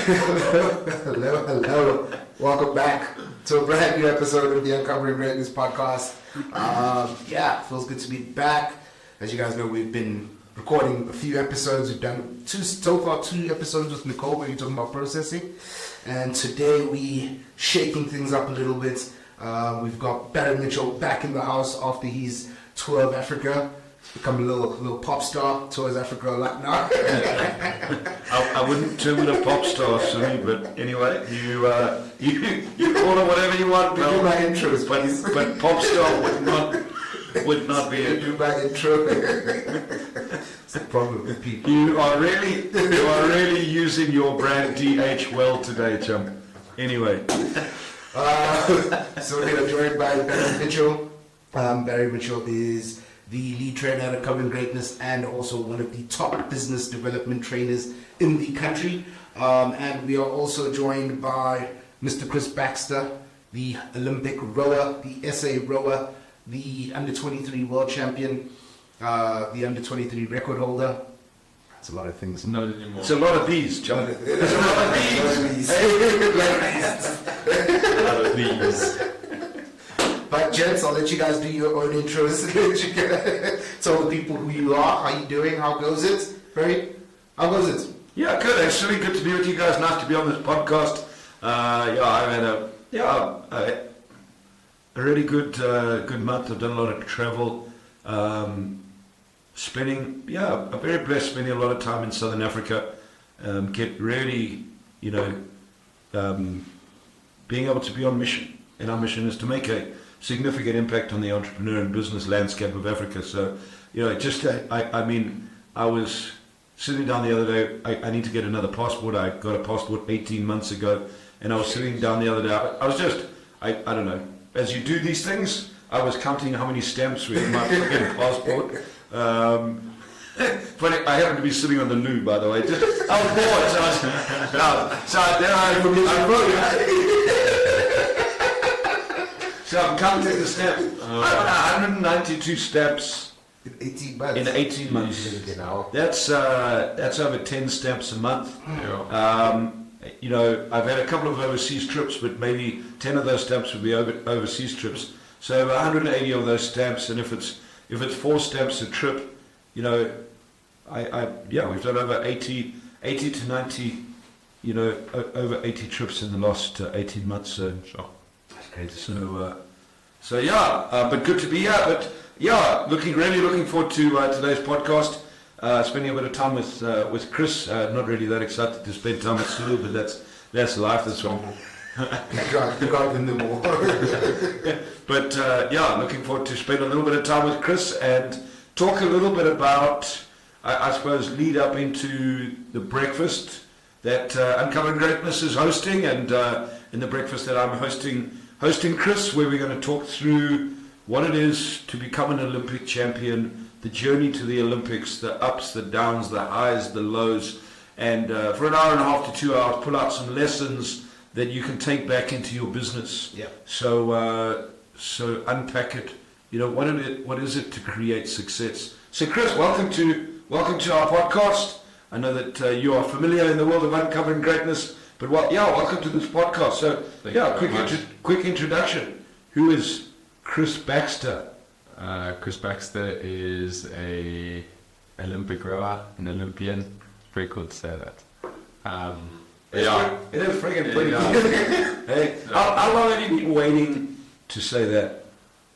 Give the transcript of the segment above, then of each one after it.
Hello. Welcome back to a brand new episode of the Uncovering Greatness podcast. Feels good to be back. As you guys know, we've been recording a few episodes. We've done two episodes with Nicole where you're talking about processing. And today we shaking things up a little bit. We've got Barry Mitchell back in the house after his tour of Africa. Become a little pop star, tours Africa a lot now. I wouldn't term it a pop star, sorry, but anyway, you call it whatever you want. Do my intros, but pop star would not be it. Do my intro. It's the problem with people. You are really using your brand DH well today, chum. Anyway, so we are joined by Barry Mitchell. Barry Mitchell is the lead trainer at Uncovering Greatness and also one of the top business development trainers in the country. And we are also joined by Mr. Chris Baxter, the Olympic rower, the SA rower, the under-23 world champion, the under-23 record holder. That's a lot of things. Not anymore. It's a lot of these, John. It's a lot of these. But gents, I'll let you guys do your own intros. Tell the people who you are, how you doing, how goes it? Barry, how goes it? Yeah, good. Actually, good to be with you guys. Nice to be on this podcast. I've had a really good month. I've done a lot of travel, I'm very blessed spending a lot of time in Southern Africa. Get really, being able to be on mission. And our mission is to make a significant impact on the entrepreneur and business landscape of Africa. So, I was sitting down the other day. I need to get another passport. I got a passport 18 months ago, and I was sitting down the other day. I don't know. As you do these things, I was counting how many stamps were in my fucking passport. Funny, I happened to be sitting on the loo, by the way. I was bored, so I'm counting the steps. 192 steps in 18 months. In 18 months. That's over 10 steps a month. I've had a couple of overseas trips, but maybe 10 of those steps would be overseas trips. So 180 of those steps, and if it's 4 steps a trip, we've done over 80 to 90, over 80 trips in the last 18 months. So sure. But good to be here. But looking forward to today's podcast. Spending a bit of time with Chris. Not really that excited to spend time with Sulu, but that's life. That's one. You got in the more. But looking forward to spend a little bit of time with Chris and talk a little bit about, I suppose, lead up into the breakfast that Uncovering Greatness is hosting, and in the breakfast that I'm hosting Chris, where we're going to talk through what it is to become an Olympic champion, the journey to the Olympics, the ups, the downs, the highs, the lows, and for an hour and a half to 2 hours, pull out some lessons that you can take back into your business. Yeah. So unpack it. What is it to create success? So Chris, welcome to our podcast. I know that you are familiar in the world of Uncovering Greatness. But welcome to this podcast. So, quick introduction. Who is Chris Baxter? Chris Baxter is a Olympic rower, an Olympian. It's pretty cool to say that. It is friggin' pretty cool. Hey, how long have you been waiting to say that?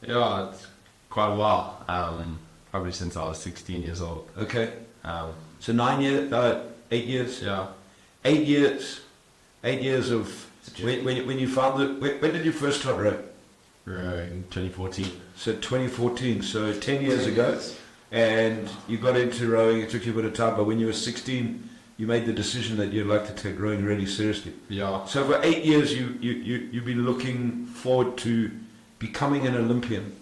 Yeah, it's quite a while. Probably since I was 16 years old. Okay. So 9 years, 8 years. Yeah. 8 years. 8 years of when you found it. When did you first start rowing? In 2014. So 2014. So 10 years ago, and you got into rowing. It took you a bit of time, but when you were 16, you made the decision that you'd like to take rowing really seriously. Yeah. So for 8 years, you've been looking forward to becoming an Olympian,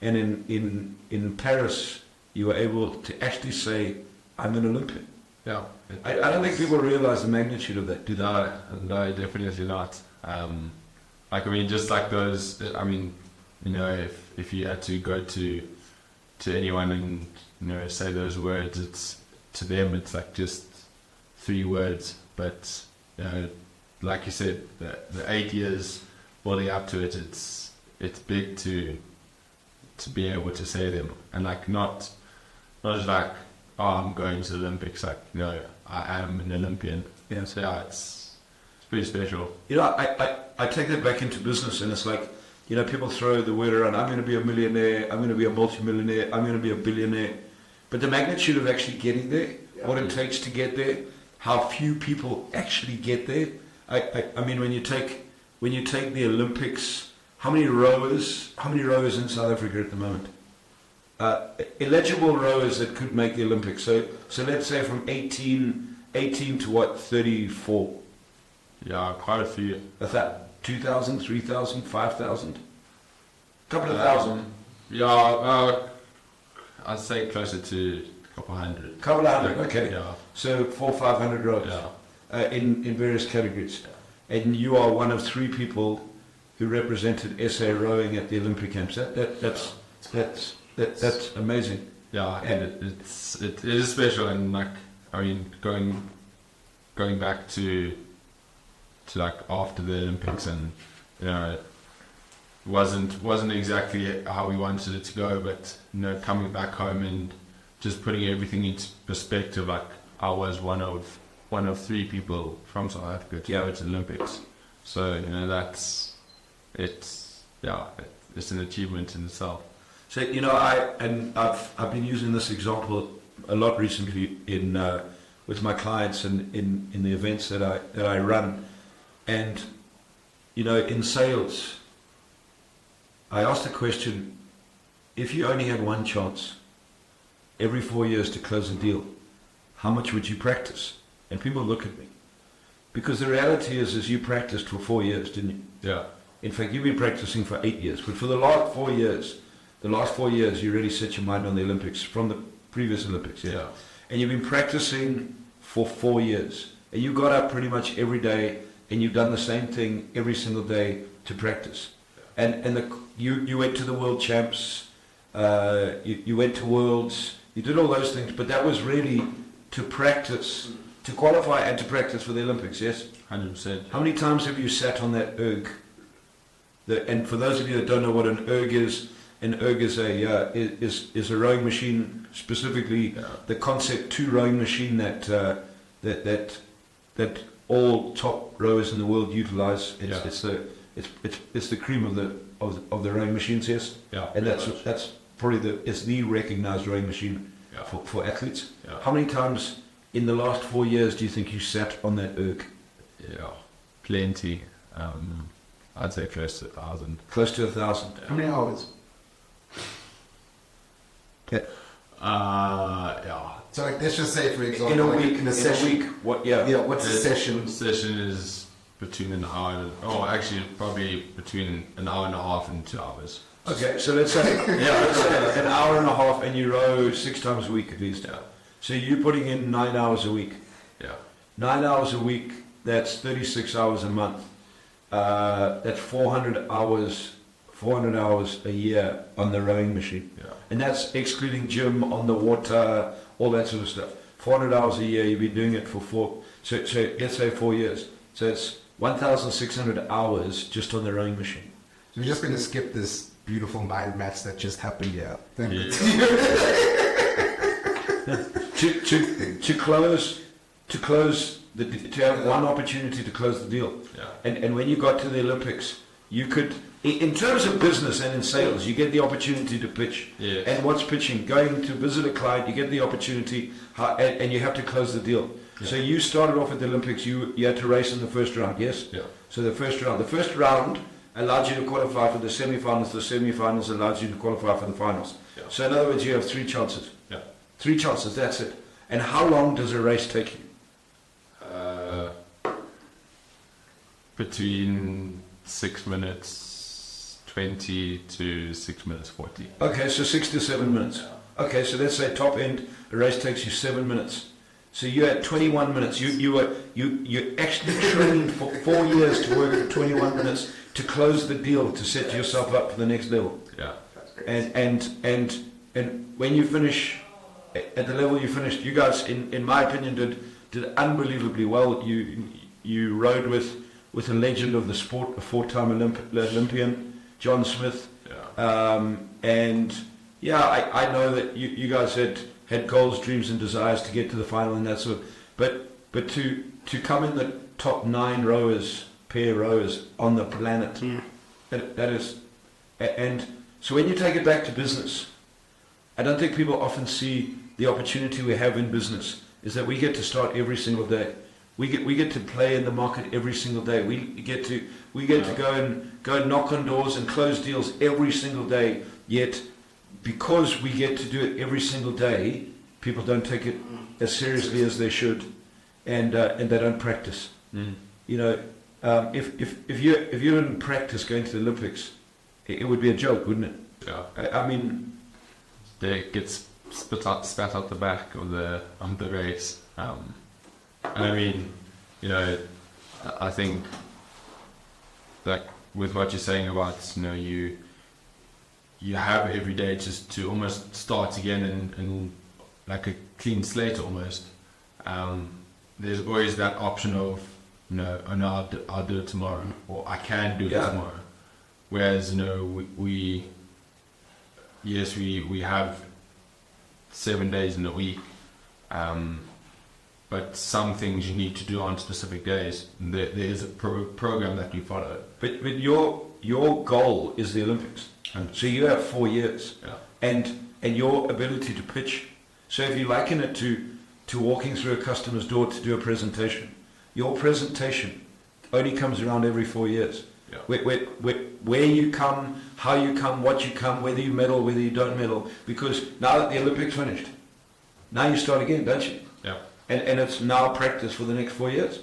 and in Paris, you were able to actually say, "I'm an Olympian." Yeah. I don't think people realize the magnitude of that, do they? No, definitely not. Just like those, if you had to go to anyone and, say those words, to them it's like just 3 words, but you know, like you said, the 8 years building up to it, it's big to be able to say them, and like not just like, oh, I'm going to the Olympics, like, you know, I am an Olympian. Yeah. So yeah, it's pretty special. You know, I take that back into business, and it's like, you know, people throw the word around, I'm going to be a millionaire, I'm going to be a multimillionaire, I'm going to be a billionaire. But the magnitude of actually getting there, what it takes to get there, how few people actually get there. I mean, when you take the Olympics, how many rowers in South Africa at the moment? Eligible rowers that could make the Olympics. So let's say from 18 to what, 34? Yeah, quite a few. What's that? 2,000, 3,000, 5,000? Couple of thousand. Yeah, I'd say closer to a couple hundred. Couple of hundred, okay. Yeah. So 400-500 rowers in various categories. And you are one of 3 people who represented SA rowing at the Olympic Games. That's amazing. Yeah, and it is special, and like, I mean, going back to like after the Olympics, and you know, it wasn't exactly how we wanted it to go, but you know, coming back home and just putting everything into perspective, like I was one of 3 people from South Africa to go to the Olympics. So you know, it's an achievement in itself. So you know, I've been using this example a lot recently with my clients and in the events that I run, and you know, in sales, I asked the question: if you only had one chance every 4 years to close a deal, how much would you practice? And people look at me, because the reality is you practiced for 4 years, didn't you? Yeah. In fact, you've been practicing for 8 years, but for the last 4 years, you really set your mind on the Olympics from the previous Olympics. Yeah. And you've been practicing for 4 years, and you got up pretty much every day, and you've done the same thing every single day to practice. And you went to the world champs, you went to worlds, you did all those things, but that was really to practice, to qualify and to practice for the Olympics. Yes, 100%. How many times have you sat on that erg? And for those of you that don't know what an erg is a rowing machine, specifically the Concept 2 rowing machine that all top rowers in the world utilize. It's the cream of the rowing machines, yes. Yeah. And that's probably it's the recognized rowing machine for athletes. Yeah. How many times in the last 4 years do you think you sat on that erg? Yeah, plenty. I'd say close to 1,000. Close to 1,000. How many hours? Yeah. Yeah. So like, let's just say, for example, In a like week. in a session. What? Yeah, what's a The session? Session is between an hour, actually probably between an hour and a half and 2 hours. Okay, so let's say let's say an hour and a half, and you row 6 times a week at least. Yeah. So you're putting in 9 hours a week. Yeah. 9 hours a week. That's 36 hours a month. That's 400 hours a year on the rowing machine. Yeah. And that's excluding gym, on the water, all that sort of stuff. 400 hours a year, you've been doing it for so let's say 4 years. So it's 1,600 hours just on the rowing machine. So we're just going to skip this beautiful mind match that just happened here. To have one opportunity to close the deal. Yeah. And when you got to the Olympics, you could, in terms of business and in sales, you get the opportunity to pitch. Yes. And what's pitching? Going to visit a client, you get the opportunity, and you have to close the deal. Yeah. So you started off at the Olympics, you had to race in the first round, yes? Yeah. So the first round allowed you to qualify for the semi-finals, the semi-finals allowed you to qualify for the finals. Yeah. So in other words, you have 3 chances. Yeah. 3 chances, that's it. And how long does a race take you? Between 6 minutes 20 to 6 minutes 40. Okay, so 6 to 7 minutes. Okay, so let's say top end, a race takes you 7 minutes. So you had 21 minutes. You actually trained for 4 years to work for 21 minutes to close the deal, to set yourself up for the next level. Yeah. And when you finish at the level you finished, you guys, in my opinion, did unbelievably well. you rode with a legend of the sport, a 4-time Olympian, John Smith. Yeah. And yeah, I know that you guys had goals, dreams, and desires to get to the final and that sort of. But to come in the top 9 pair rowers on the planet, that is, and so when you take it back to business, I don't think people often see the opportunity we have in business is that we get to start every single day. We get to play in the market every single day. We get to go and knock on doors and close deals every single day. Yet, because we get to do it every single day, people don't take it as seriously as they should, and they don't practice. You know, if you didn't practice going to the Olympics, it would be a joke, wouldn't it? Yeah. I mean, They gets spat out the back of the race. I mean, you know, I think like with what you're saying about, you know, you have every day just to almost start again and like a clean slate almost. There's always that option of, you know, oh no, I'll do it tomorrow, or I can do it tomorrow. Whereas, you know, we have 7 days in a week, but some things you need to do on specific days. There is a program that you follow. but your goal is the Olympics, so you have 4 years, and your ability to pitch. So if you liken it to walking through a customer's door to do a presentation, your presentation only comes around every 4 years. Where you come, how you come, what you come, whether you medal, whether you don't medal, because now that the Olympics finished, now you start again, don't you? Yeah. And it's now practice for the next 4 years.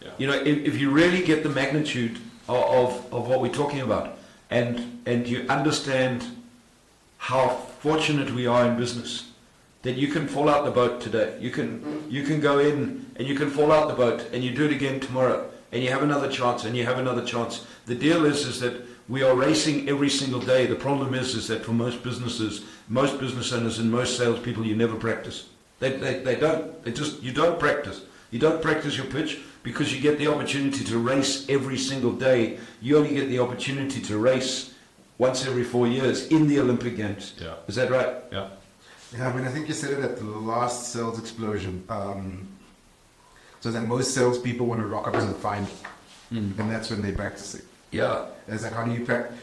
Yeah. You know, if you really get the magnitude of what we're talking about, and you understand how fortunate we are in business, that you can fall out the boat today. You can go in and you can fall out the boat, and you do it again tomorrow, and you have another chance, and you have another chance. The deal is that we are racing every single day. The problem is that for most businesses, most business owners, and most salespeople, you never practice. They don't. You don't practice. You don't practice your pitch because you get the opportunity to race every single day. You only get the opportunity to race once every 4 years in the Olympic Games. Yeah. Is that right? Yeah. Yeah, I mean, I think you said it at the last sales explosion. So that most salespeople want to rock up in the final, and that's when they practice it. Yeah. It's like, how do you practice?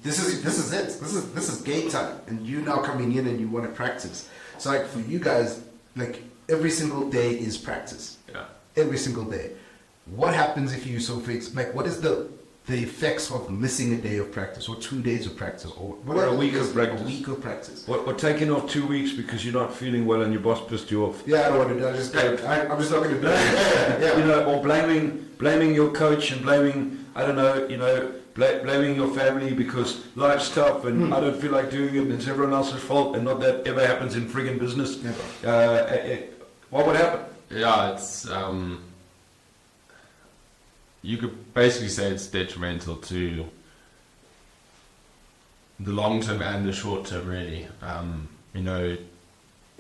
This is it. This is game time, and you now coming in and you want to practice. So like for you guys, like every single day is practice. Yeah. Every single day. What happens if you like? What is the effects of missing a day of practice or 2 days of practice or a week of practice? A week of practice. Or taking off 2 weeks because you're not feeling well and your boss pissed you off. Yeah, I don't want to do. I'm just not going to do it. Yeah. You know, or blaming your coach and blaming, I don't know, you know, blaming your family because life's tough and I don't feel like doing it and it's everyone else's fault, and not that ever happens in friggin' business. Never. What would happen? Yeah, it's you could basically say it's detrimental to the long term and the short term, really. You know,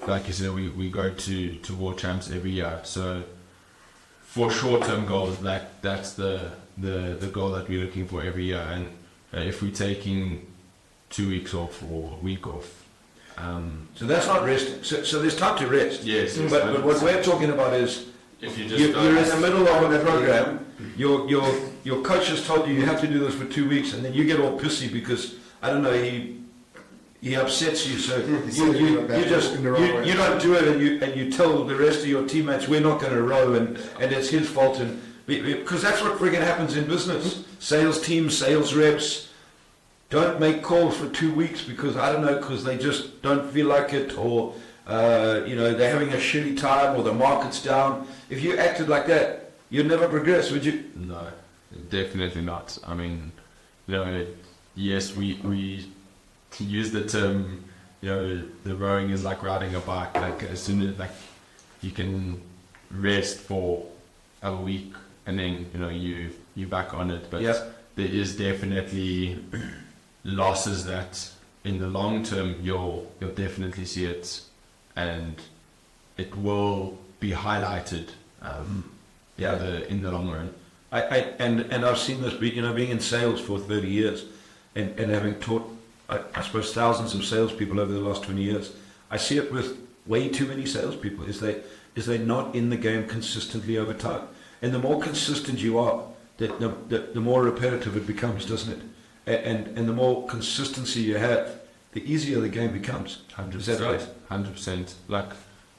like you said, we go to World Champs every year. So for short term goals, that's the goal that we're looking for every year. And if we're taking 2 weeks off or a week off, so that's not resting. So there's time to rest. Yes. But what we're talking about is if you just you're in the middle of a program. Your coach has told you have to do this for 2 weeks, and then you get all pissy because I don't know he upsets you. So you don't do it, and you tell the rest of your teammates we're not going to row, and it's his fault, and because that's what friggin' happens in business. Sales teams, sales reps don't make calls for 2 weeks because I don't know, because they just don't feel like it, or you know, they're having a shitty time, or the market's down. If you acted like that, you'd never progress, would you? No, definitely not. I mean, you know, yes, we use the term, you know, the rowing is like riding a bike. Like as soon as like you can rest for a week and then, you know, you back on it. But there is definitely losses that in the long term you'll definitely see it, and it will be highlighted in the long run. And I've seen this, being in sales for 30 years and having taught, I suppose, thousands of salespeople over the last 20 years. I see it with way too many salespeople. Is they not in the game consistently over time? And the more consistent you are, the more repetitive it becomes, doesn't it? And the more consistency you have, the easier the game becomes. 100%. Is that right? 100%. Like,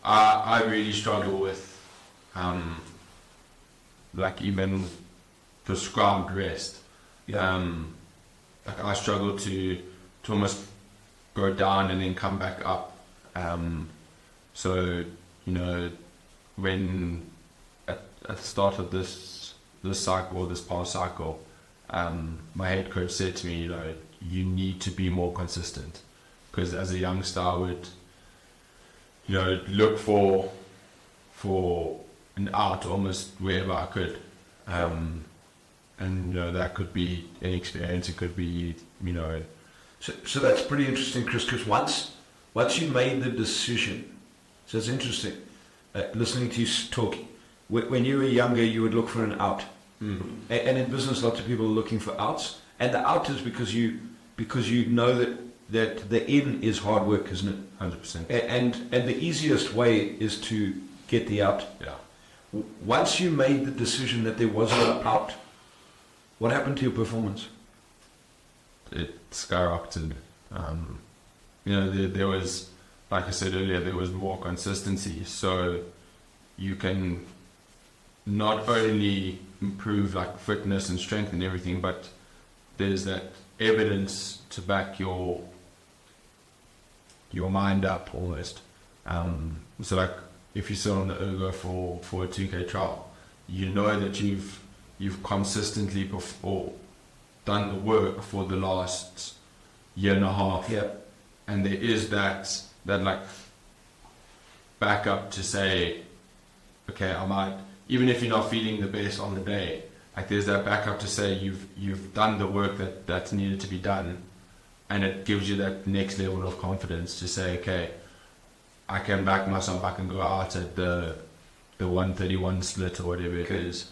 I really struggle with, like, even prescribed rest. Yeah. Like, I struggle to almost go down and then come back up. So, when at the start of this cycle, this past cycle, my head coach said to me, you need to be more consistent, because as a youngster I would, look for an out almost wherever I could, and that could be an experience, it could be, So that's pretty interesting, Chris, because once you made the decision, so it's interesting, listening to you talk, when you were younger you would look for an out. Mm-hmm. And in business lots of people are looking for outs, and the out is because you know that the in is hard work, isn't it? 100%. And the easiest way is to get the out. Yeah. Once you made the decision that there was no out, what happened to your performance? It skyrocketed. There was, like I said earlier, there was more consistency, so you can not only improve like fitness and strength and everything, but there's that evidence to back your mind up almost. So like if you sit on the ergo for a 2K trial, you know that you've consistently done the work for the last year and a half. Yeah. And there is that like backup to say, okay, I might, even if you're not feeling the best on the day, like there's that backup to say you've done the work that's needed to be done, and it gives you that next level of confidence to say, okay, I can back myself, I can go out at the 131 split or whatever it is.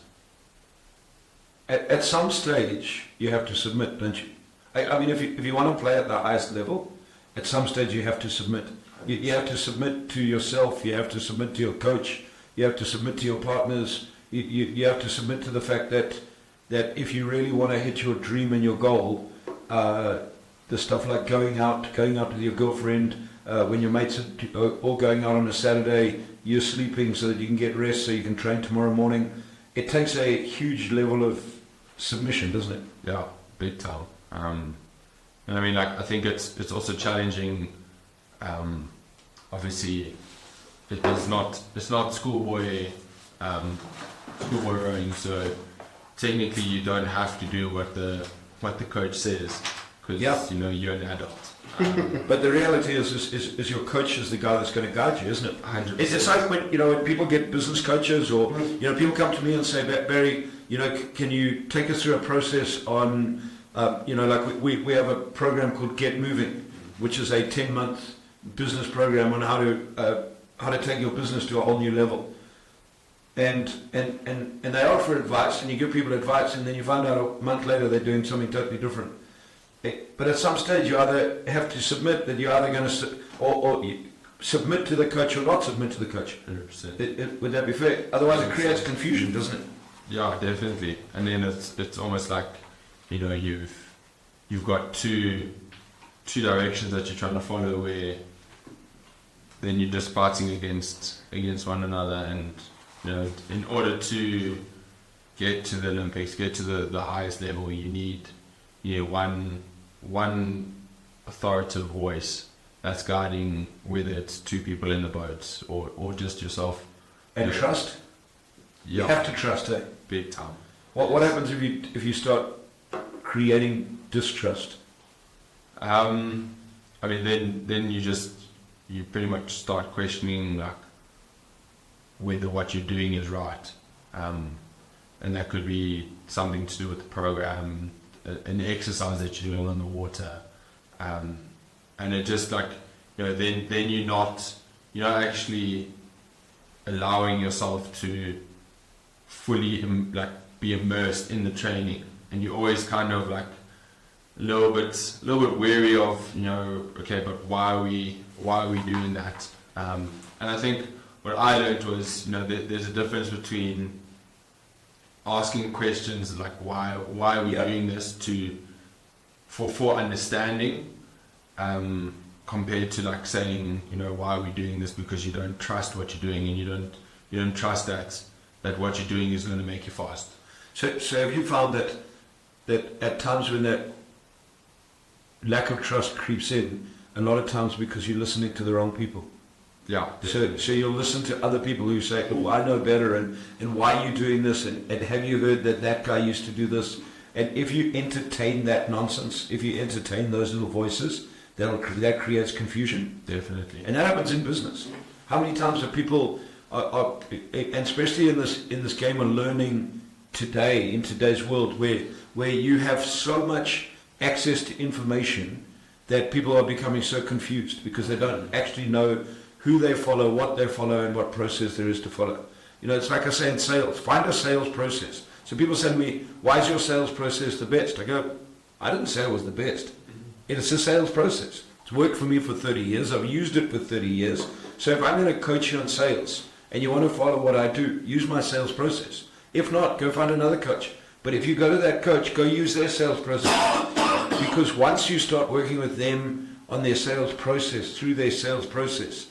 At some stage you have to submit, don't you? I mean, if you want to play at the highest level, at some stage you have to submit. You have to submit to yourself, you have to submit to your coach, you have to submit to your partners, you have to submit to the fact that if you really want to hit your dream and your goal, the stuff like going out with your girlfriend, when your mates are all going out on a Saturday, you're sleeping so that you can get rest so you can train tomorrow morning. It takes a huge level of submission, doesn't it? Yeah, big time. And I mean, like, I think it's also challenging. Obviously, it's not schoolboy rowing, so technically you don't have to do what the coach says, because you're an adult. But the reality is your coach is the guy that's going to guide you, isn't it? 100%. It's like when people get business coaches, or people come to me and say, Barry, can you take us through a process on, like we have a program called Get Moving, which is a 10-month business program on how to take your business to a whole new level. And they offer advice, and you give people advice, and then you find out a month later they're doing something totally different. But at some stage you either have to submit that you're either going to or you submit to the coach or not submit to the coach. 100%. Would that be fair? Otherwise it creates confusion, doesn't it? Yeah, definitely. And then it's almost like, you've got two directions that you're trying to follow, where then you're just fighting against one another. And in order to get to the Olympics, get to the highest level, you need one authoritative voice that's guiding, whether it's two people in the boat or just yourself. And trust. Yeah. You have to trust, eh? Big time. What happens if you start creating distrust? I mean, then you pretty much start questioning, like, whether what you're doing is right, and that could be something to do with the program, an exercise that you're doing on the water, and it just like, then you're not actually allowing yourself to fully be immersed in the training, and you're always kind of like a little bit wary of, okay, but why are we doing that? And I think what I learned was, there's a difference between asking questions like why are we doing this for understanding, compared to like saying, why are we doing this because you don't trust what you're doing, and you don't trust that what you're doing is going to make you fast. So have you found that at times when that lack of trust creeps in, a lot of times because you're listening to the wrong people? Yeah. So you'll listen to other people who say, "Oh, I know better," and why are you doing this? And have you heard that guy used to do this? And if you entertain that nonsense, if you entertain those little voices, that creates confusion. Definitely. And that happens in business. How many times have people, and especially in this game of learning today, in today's world, where you have so much access to information that people are becoming so confused because they don't actually know who they follow, what they follow, and what process there is to follow. It's like I say in sales, find a sales process. So people say to me, why is your sales process the best? I go, I didn't say it was the best. It's a sales process. It's worked for me for 30 years. I've used it for 30 years. So if I'm going to coach you on sales and you want to follow what I do, use my sales process. If not, go find another coach. But if you go to that coach, go use their sales process. Because once you start working with them on their sales process, through their sales process,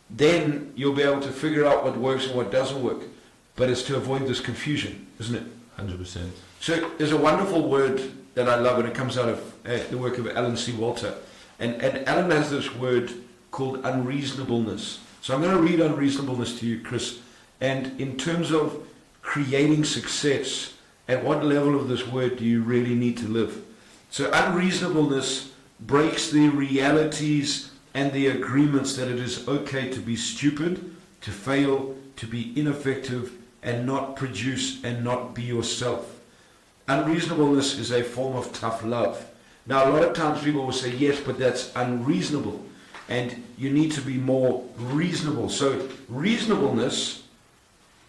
then you'll be able to figure out what works and what doesn't work. But it's to avoid this confusion, isn't it? 100%. So there's a wonderful word that I love, and it comes out of the work of Alan C. Walter. And Alan has this word called unreasonableness. So I'm going to read unreasonableness to you, Chris. And in terms of creating success, at what level of this word do you really need to live? So unreasonableness breaks the realities and the agreements that it is okay to be stupid, to fail, to be ineffective, and not produce and not be yourself. Unreasonableness is a form of tough love. Now, a lot of times people will say, yes, but that's unreasonable, and you need to be more reasonable. So reasonableness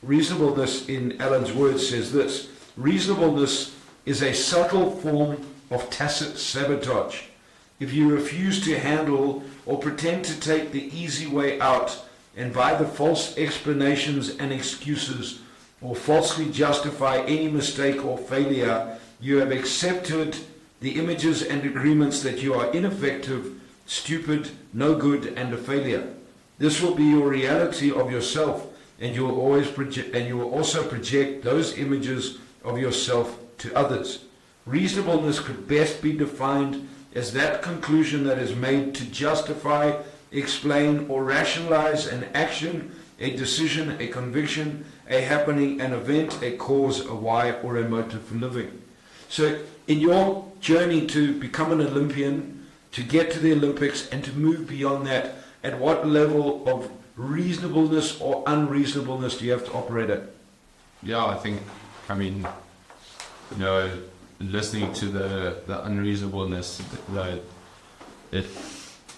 in Alan's words says this: reasonableness is a subtle form of tacit sabotage. If you refuse to handle or pretend to take the easy way out, and by the false explanations and excuses, or falsely justify any mistake or failure, you have accepted the images and agreements that you are ineffective, stupid, no good, and a failure. This will be your reality of yourself, and you will also project those images of yourself to others. Reasonableness could best be defined as that conclusion that is made to justify, explain, or rationalize an action, a decision, a conviction, a happening, an event, a cause, a why, or a motive for living. So in your journey to become an Olympian, to get to the Olympics, and to move beyond that, at what level of reasonableness or unreasonableness do you have to operate at? Yeah, listening to the unreasonableness, it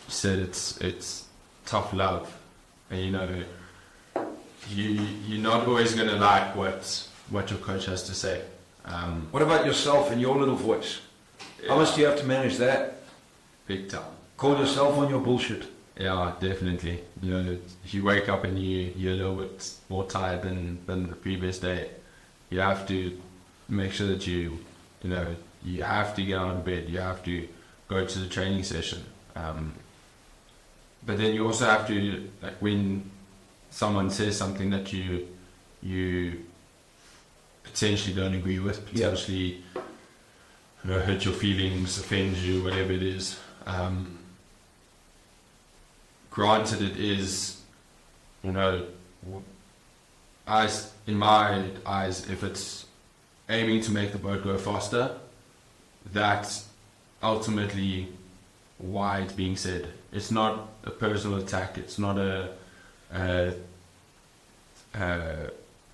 said it's tough love, and you're not always going to like what your coach has to say. What about yourself and your little voice? How much do you have to manage that? Big time. Call yourself on your bullshit. Yeah, definitely. If you wake up and you're a little bit more tired than the previous day, you have to make sure that you have to get out of bed. You have to go to the training session. But then you also have to, like, when someone says something that you potentially don't agree with, potentially hurt your feelings, offend you, whatever it is. Granted, it is, in my eyes, if it's aiming to make the boat go faster, that's ultimately why it's being said. It's not a personal attack. It's not a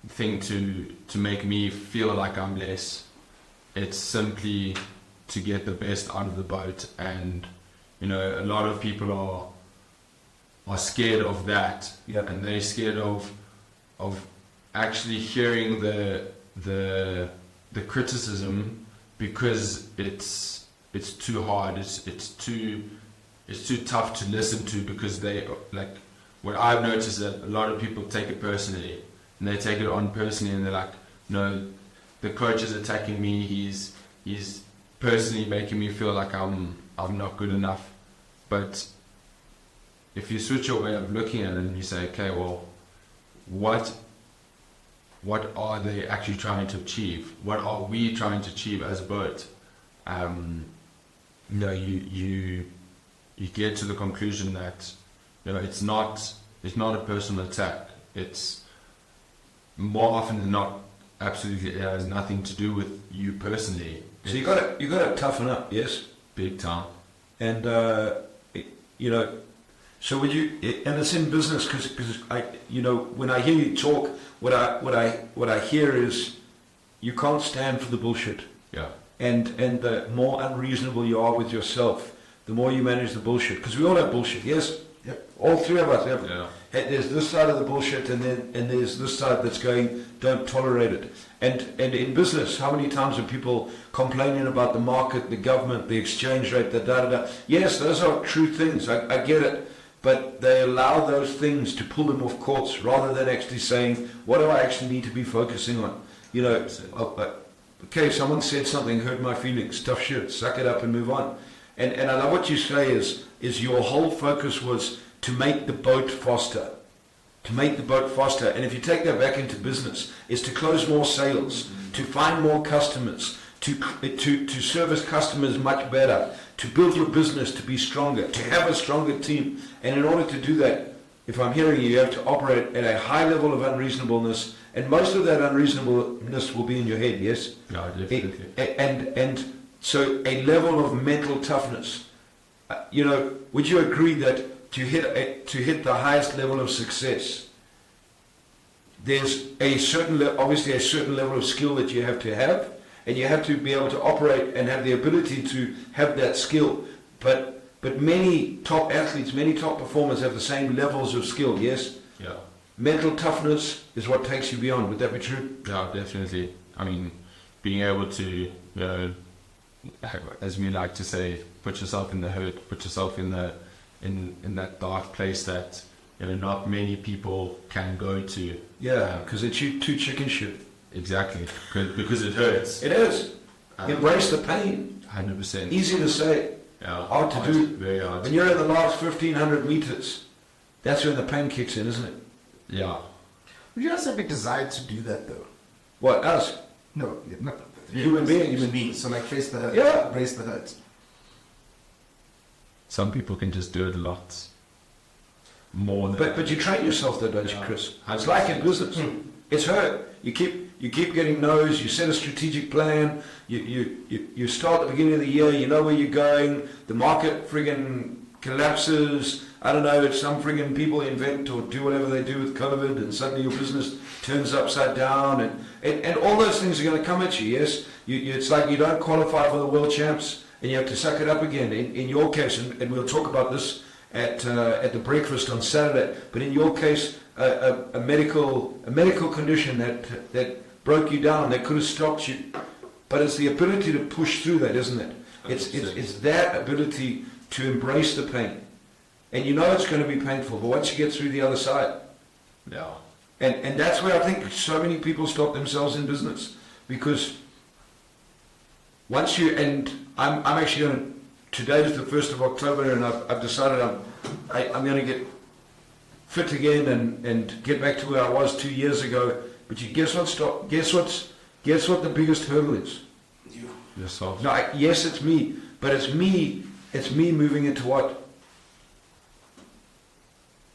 thing to make me feel like I'm less. It's simply to get the best out of the boat, and a lot of people are scared of that, Yep. and they're scared of actually hearing the criticism because it's too hard. It's too tough to listen to because they like. What I've noticed is that a lot of people take it personally, and they take it on personally, and they're like, no, the coach is attacking me. He's personally making me feel like I'm not good enough. But if you switch your way of looking at it and you say, okay, well, what are they actually trying to achieve? What are we trying to achieve as a boat? You get to the conclusion that it's not a personal attack. It's more often than not absolutely it has nothing to do with you personally. So you got to toughen up, yes, big time. and so when you and it's in business because when I hear you talk, what I hear is you can't stand for the bullshit. Yeah. And the more unreasonable you are with yourself, the more you manage the bullshit. Because we all have bullshit, yes? Yep. All three of us have. Yeah. There's this side of the bullshit, and there's this side that's going, don't tolerate it. And in business, how many times are people complaining about the market, the government, the exchange rate, the da-da-da? Yes, those are true things. I get it. But they allow those things to pull them off course rather than actually saying, what do I actually need to be focusing on? Okay, someone said something, hurt my feelings, tough shit, suck it up and move on. And I love what you say is your whole focus was to make the boat faster. To make the boat faster. And if you take that back into business, is to close more sales, to find more customers, to service customers much better, to build your business to be stronger, to have a stronger team. And in order to do that, if I'm hearing you have to operate at a high level of unreasonableness, and most of that unreasonableness will be in your head, yes? Yeah, definitely. And so a level of mental toughness. Would you agree that to hit the highest level of success, there's obviously a certain level of skill that you have to have, and you have to be able to operate and have the ability to have that skill. But many top athletes, many top performers have the same levels of skill, yes? Yeah. Mental toughness is what takes you beyond. Would that be true? Yeah, definitely. I mean, being able to, as we like to say, put yourself in the hurt, put yourself in that dark place that not many people can go to. Yeah, because it's too chicken shit. Exactly, because it hurts. It is. Embrace the pain. 100%. Easy to say, Yeah, hard to do. Very hard. When you're in the last 1,500 meters, that's when the pain kicks in, isn't it? Yeah. Would you guys have a desire to do that though? What, us? No, not Human beings. So like face the hurt, Yeah. embrace the hurt. Some people can just do it a lot more than But you train yourself though, don't you, Yeah. Chris? It's like in business. It's hurt. You keep getting no's. You set a strategic plan. You start at the beginning of the year. You know where you're going. The market friggin' collapses. I don't know. Some friggin' people invent or do whatever they do with COVID, and suddenly your business turns upside down, and all those things are going to come at you. Yes, it's like you don't qualify for the world champs, and you have to suck it up again. In your case, and we'll talk about this at the breakfast on Saturday. But in your case, a medical condition that broke you down, that could have stopped you. But it's the ability to push through that, isn't it? It's that ability to embrace the pain, and it's going to be painful. But once you get through the other side, Yeah. and that's where I think so many people stop themselves in business, because once I'm actually going to. Today is the 1st of October, and I've decided I'm going to get fit again and get back to where I was 2 years ago. But guess what the biggest hurdle is? You. Yourself. No, yes, it's me, but it's me moving into what?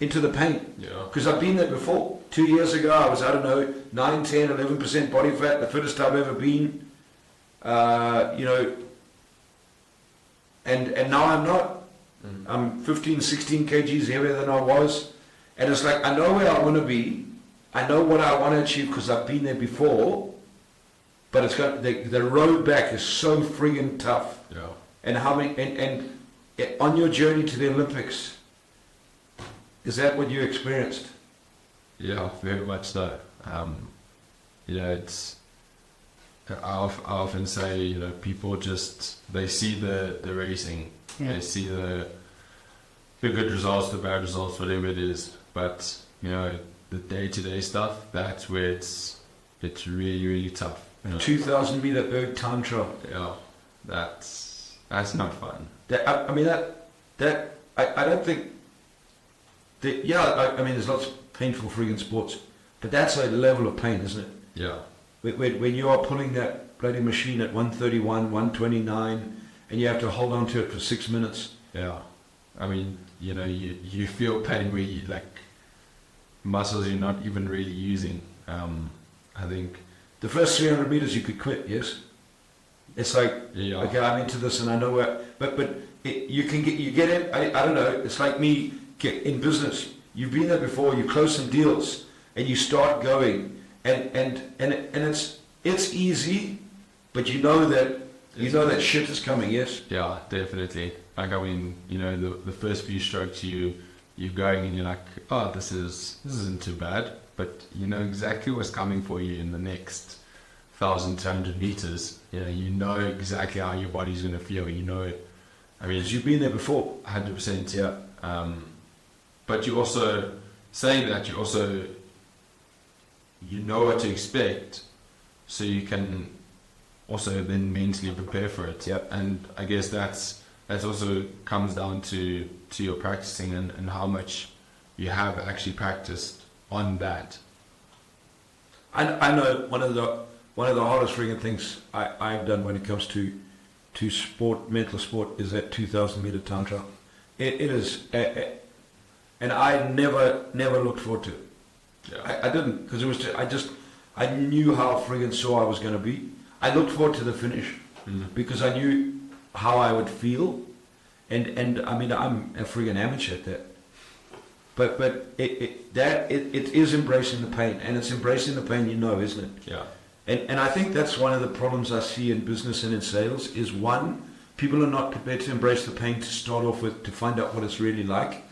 Into the pain. Yeah. Because I've been there before. 2 years ago, I was, 9, 10, 11% body fat, the fittest I've ever been. And now I'm not. I'm 15, 16 kgs heavier than I was. And it's like, I know where I want to be. I know what I want to achieve because I've been there before. But it's got the road back is so friggin' tough. Yeah. And how many? And on your journey to the Olympics, is that what you experienced? Yeah, very much so. you know, I often say, you know, people just, they see the racing, they see the good results, the bad results, whatever it is, but, you know, the day-to-day stuff, that's where it's really, really tough. You know? 2,000 meter berg time trial. Yeah, that's not fun. I don't think that, I mean, there's lots of painful friggin' sports, but that's a level of pain, isn't it? Yeah. When you are pulling that bloody machine at 131, 129, and you have to hold on to it for 6 minutes. Yeah. I mean, you know, you feel pain where you, like, muscles you're not even really using. I think the first 300 meters you could quit, yes? It's like, okay, I'm into this and I know where, but you get it, I don't know, it's like me in business. You've been there before, you close some deals and you start going and it's easy, but you know that shit is coming, yes? Yeah, definitely. Like, I mean, you know, the first few strokes you're going and you're like, oh, this isn't too bad, but you know exactly what's coming for you in the next 1,200 meters. You know exactly how your body's going to feel. You know it. I mean, you've been there before. 100%. Yeah. But you also saying that you know what to expect, so you can also then mentally prepare for it. Yep. And I guess that also comes down to your practicing and how much you have actually practiced on that. I know one of the hardest friggin' things I've done when it comes to sport, mental sport, is that 2,000 meter time trial. It is, and I never looked forward to it. Yeah. I didn't, because it was I knew how friggin' sore I was going to be. I looked forward to the finish because I knew how I would feel, and I mean, I'm a friggin' amateur at that. But it is embracing the pain, and it's embracing the pain, you know, isn't it? Yeah. And I think that's one of the problems I see in business and in sales is, one, people are not prepared to embrace the pain to start off with, to find out what it's really like.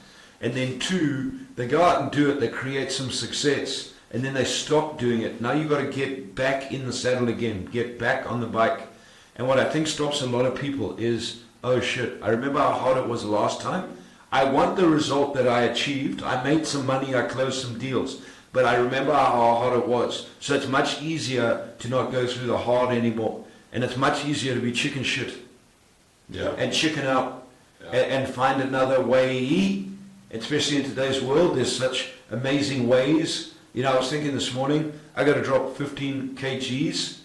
And then two, they go out and do it, they create some success, and then they stop doing it. Now you've got to get back in the saddle again, get back on the bike. And what I think stops a lot of people is, oh shit, I remember how hard it was the last time. I want the result that I achieved. I made some money, I closed some deals. But I remember how hard it was. So it's much easier to not go through the hard anymore. And it's much easier to be chicken shit. Yeah. And chicken out. And find another way. Especially in today's world, there's such amazing ways. You know, I was thinking this morning, I got to drop 15 kgs.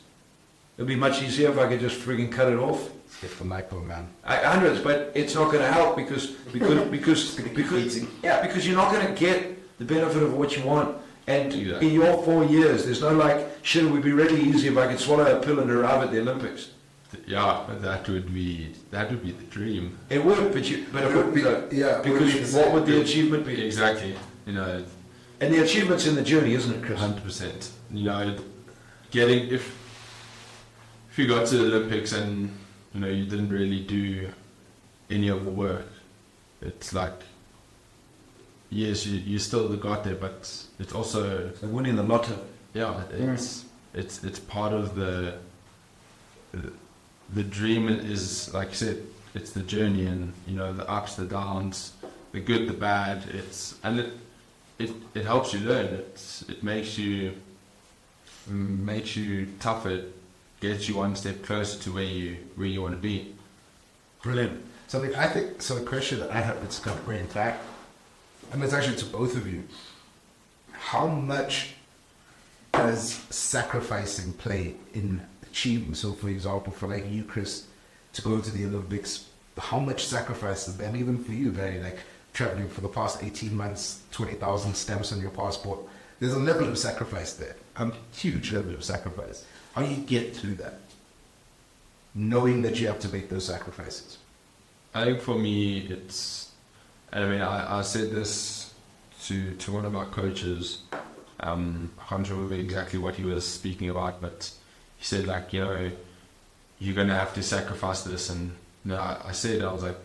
It would be much easier if I could just friggin' cut it off. Get the micro, man. Hundreds, but it's not going to help because you're not going to get the benefit of what you want. And in your 4 years, there's no like, shit, it would be really easy if I could swallow a pill and arrive at the Olympics. Yeah, but that would be the dream. It would, but it wouldn't be though. Yeah. Because what would the achievement be? Exactly. You know. And the achievement's in the journey, isn't it, Chris? 100%. You know, getting if you got to the Olympics and you know you didn't really do any of the work, it's like, yes, you still got there, but it's also like winning the lotto. Yeah, it's part of the dream. Is like I said, it's the journey, and you know the ups, the downs, the good, the bad. It helps you learn. It makes you tougher, gets you one step closer to where you want to be. Brilliant. So the question that I have, it's kind of brain fact, and it's actually to both of you. How much does sacrificing play in achievement? So, for example, for like you, Chris, to go to the Olympics, how much sacrifice, and even for you, Barry, like traveling for the past 18 months, 20,000 stamps on your passport, there's a level of sacrifice there, a huge level of sacrifice. How do you get through that, knowing that you have to make those sacrifices? I think for me, it's, and I mean, I said this to one of our coaches. I can't remember exactly what he was speaking about, but he said, like, you know, you're going to have to sacrifice this. And you know, I was like,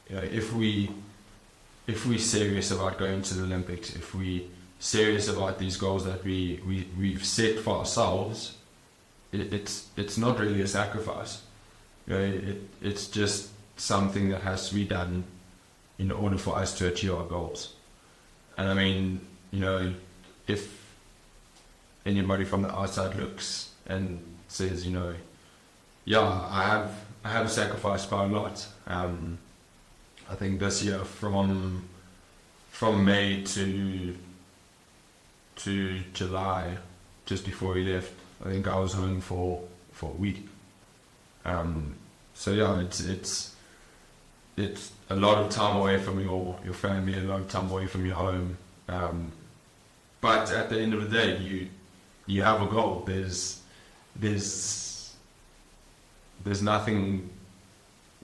you know, if we're serious about going to the Olympics, if we serious about these goals that we've set for ourselves, it's not really a sacrifice. You know, it's just something that has to be done in order for us to achieve our goals. And I mean, you know, if anybody from the outside looks and says, you know, yeah, I have sacrificed quite a lot. I think this year from May to July, just before we left, I think I was home for a week. So yeah, it's a lot of time away from your family, a lot of time away from your home. But at the end of the day, you have a goal. There's nothing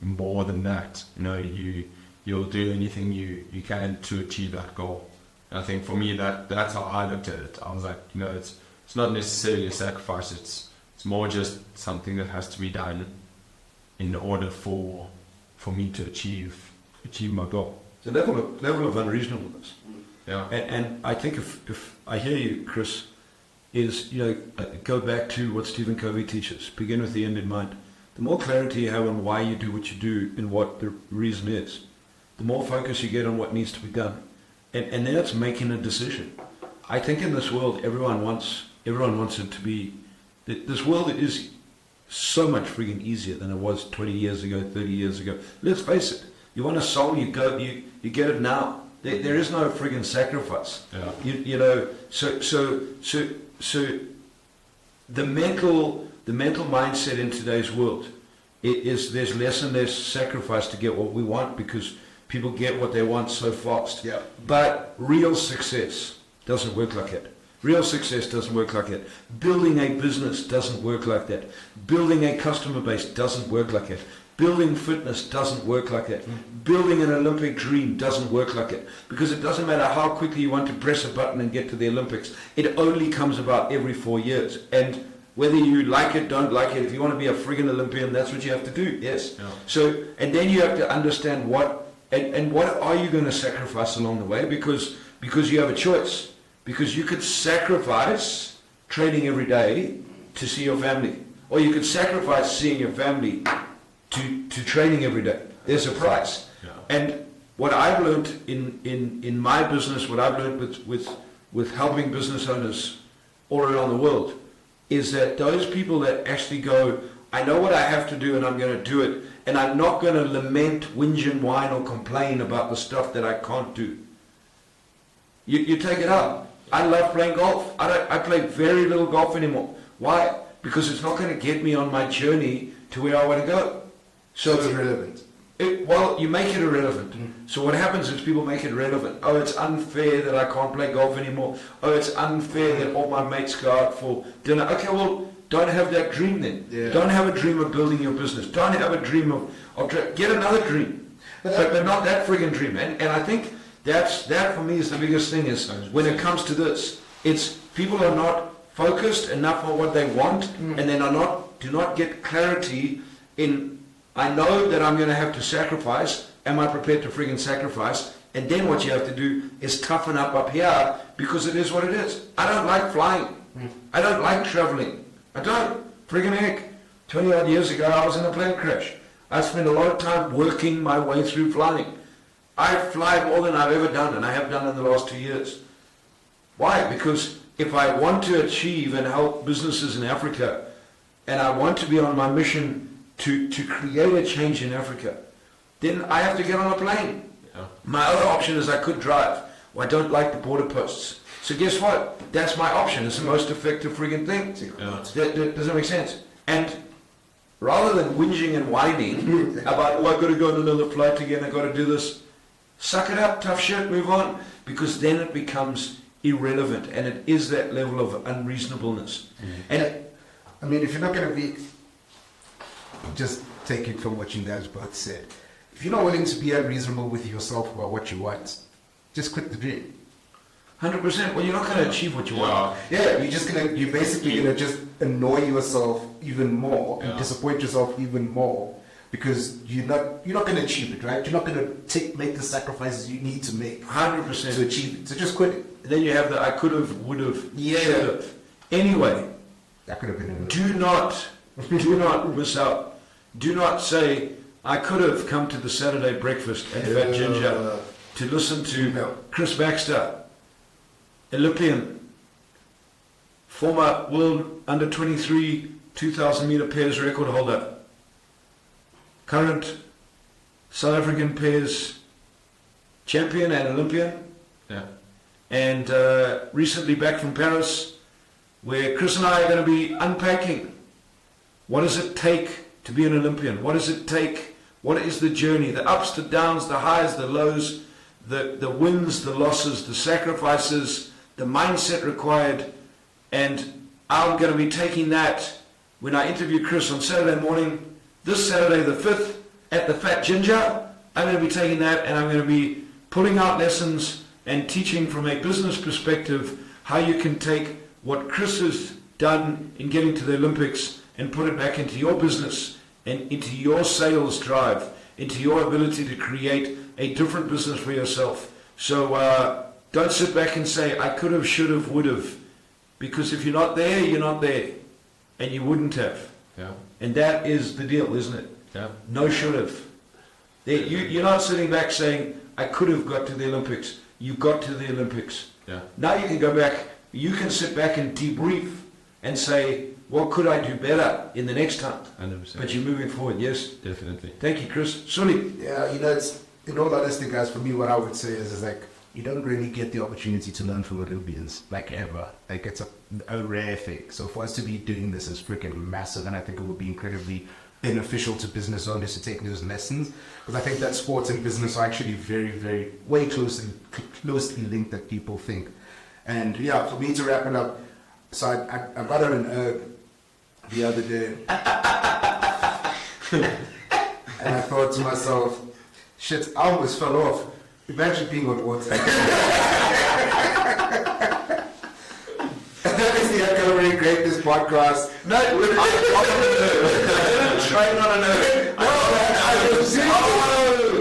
more than that. You know, you'll do anything you can to achieve that goal. And I think for me that's how I looked at it. I was like, you know, it's not necessarily a sacrifice. It's more just something that has to be done in order for me to achieve my goal. The level of unreasonableness. Yeah. And I think if I hear you, Chris, is, you know, go back to what Stephen Covey teaches. Begin with the end in mind. The more clarity you have on why you do what you do and what the reason is, the more focus you get on what needs to be done. And then it's making a decision. I think in this world, everyone wants it to be. This world is so much freaking easier than it was 20 years ago, 30 years ago. Let's face it. You want a soul, you get it now. There is no friggin' sacrifice. Yeah. You know. So the mental mindset in today's world is there's less and less sacrifice to get what we want, because people get what they want so fast. Yeah. But real success doesn't work like that. Real success doesn't work like that. Building a business doesn't work like that. Building a customer base doesn't work like that. Building fitness doesn't work like that. Building an Olympic dream doesn't work like that. Because it doesn't matter how quickly you want to press a button and get to the Olympics. It only comes about every 4 years. And whether you like it, don't like it, if you want to be a friggin' Olympian, that's what you have to do. Yes. Yeah. So, and then you have to understand what are you going to sacrifice along the way, because you have a choice. Because you could sacrifice training every day to see your family, or you could sacrifice seeing your family to training every day. There's a price. Yeah. And what I've learned in my business, what I've learned with helping business owners all around the world, is that those people that actually go, I know what I have to do and I'm going to do it, and I'm not going to lament, whinge and whine or complain about the stuff that I can't do. You take it up. I love playing golf. I play very little golf anymore. Why? Because it's not going to get me on my journey to where I want to go. So it's irrelevant. Well, you make it irrelevant. So what happens is people make it relevant. Oh, it's unfair that I can't play golf anymore. Oh, it's unfair that all my mates go out for dinner. Okay, well, don't have that dream then. Yeah. Don't have a dream of building your business. Don't have a dream of get another dream. But not that friggin' dream. And I think that for me is the biggest thing, is when it comes to this, it's people are not focused enough on what they want, and then do not get clarity in, I know that I'm going to have to sacrifice. Am I prepared to friggin' sacrifice? And then what you have to do is toughen up here, because it is what it is. I don't like flying. I don't like traveling. I don't. Friggin' heck. 20 odd years ago, I was in a plane crash. I spent a lot of time working my way through flying. I fly more than I've ever done, and I have done in the last 2 years. Why? Because if I want to achieve and help businesses in Africa, and I want to be on my mission to create a change in Africa, then I have to get on a plane. Yeah. My other option is I could drive. Well, I don't like the border posts. So guess what? That's my option. It's the most effective friggin' thing. Yeah. Does that make sense? And rather than whinging and whining about, oh, I've got to go on another flight again, I've got to do this, suck it up, tough shit, move on. Because then it becomes irrelevant, and it is that level of unreasonableness. And I mean, if you're not going to be, just take it from what you guys both said. If you're not willing to be unreasonable with yourself about what you want, just quit the dream. 100%. Well, you're not going to achieve what you want. Yeah, you're basically gonna just annoy yourself even more and disappoint yourself even more because you're not going to achieve it, right? You're not going to make the sacrifices you need to make 100% to achieve it. So just quit it. Then you have the I could have, would have, Yeah. should have. Anyway, That could have been it. do not miss out. Do not say, I could have come to the Saturday breakfast at Fat Ginger to listen to No. Chris Baxter, Olympian, former world under 23 2,000 meter pairs record holder, current South African pairs champion and Olympian, Yeah. and recently back from Paris, where Chris and I are going to be unpacking what does it take to be an Olympian? What does it take? What is the journey? The ups, the downs, the highs, the lows, the wins, the losses, the sacrifices, the mindset required. And I'm going to be taking that when I interview Chris on Saturday morning, this Saturday the 5th at the Fat Ginger. I'm going to be taking that and I'm going to be pulling out lessons and teaching from a business perspective how you can take what Chris has done in getting to the Olympics and put it back into your business and into your sales drive, into your ability to create a different business for yourself. So don't sit back and say, I could have, should have, would have. Because if you're not there, you're not there. And you wouldn't have. Yeah. And that is the deal, isn't it? Yeah. No should have. You're not sitting back saying, I could have got to the Olympics. You got to the Olympics. Yeah. Now you can go back, you can sit back and debrief and say, what could I do better in the next time? 100%. But you're moving forward, yes? Definitely. Thank you, Chris. Sully. Yeah, it's in all honesty, guys. For me, what I would say is like you don't really get the opportunity to learn from Olympians, like ever. Like it's a rare thing. So for us to be doing this is freaking massive, and I think it would be incredibly beneficial to business owners to take those lessons, because I think that sports and business are actually very, very way closely linked than people think. And yeah, for me to wrap it up, so I got on an erg the other day, and I thought to myself, shit, I almost fell off. Imagine being on water. That is the Uncovering Greatness podcast. No, we're not trying on an earth.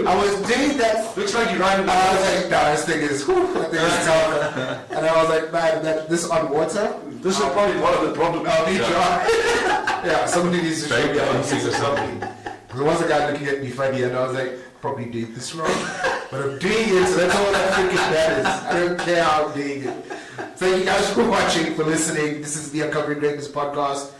I was doing that. Looks like you're riding I was like, nah, this thing is, I think it's tough. And I was like, man, this on water? This is probably one of the problems. I'll be dry. Yeah, somebody needs to show me how to do something. Because there was a guy looking at me funny, and I was like, probably did this wrong. But I'm doing it, so that's all that freaking matters. I don't care how I'm doing it. Thank you guys for watching, for listening. This is the Uncovering Greatness podcast.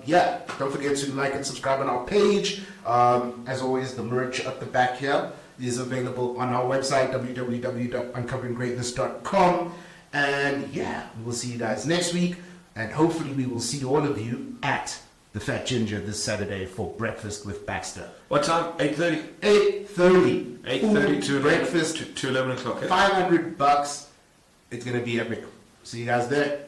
Yeah, don't forget to like and subscribe on our page. As always, the merch at the back here is available on our website, www.uncoveringgreatness.com. And yeah, we will see you guys next week. And hopefully we will see all of you at the Fat Ginger this Saturday for Breakfast with Baxter. What time? 8:30? 8:30. 8:30 to breakfast to 11 o'clock. $500. It's gonna be epic. See you guys there.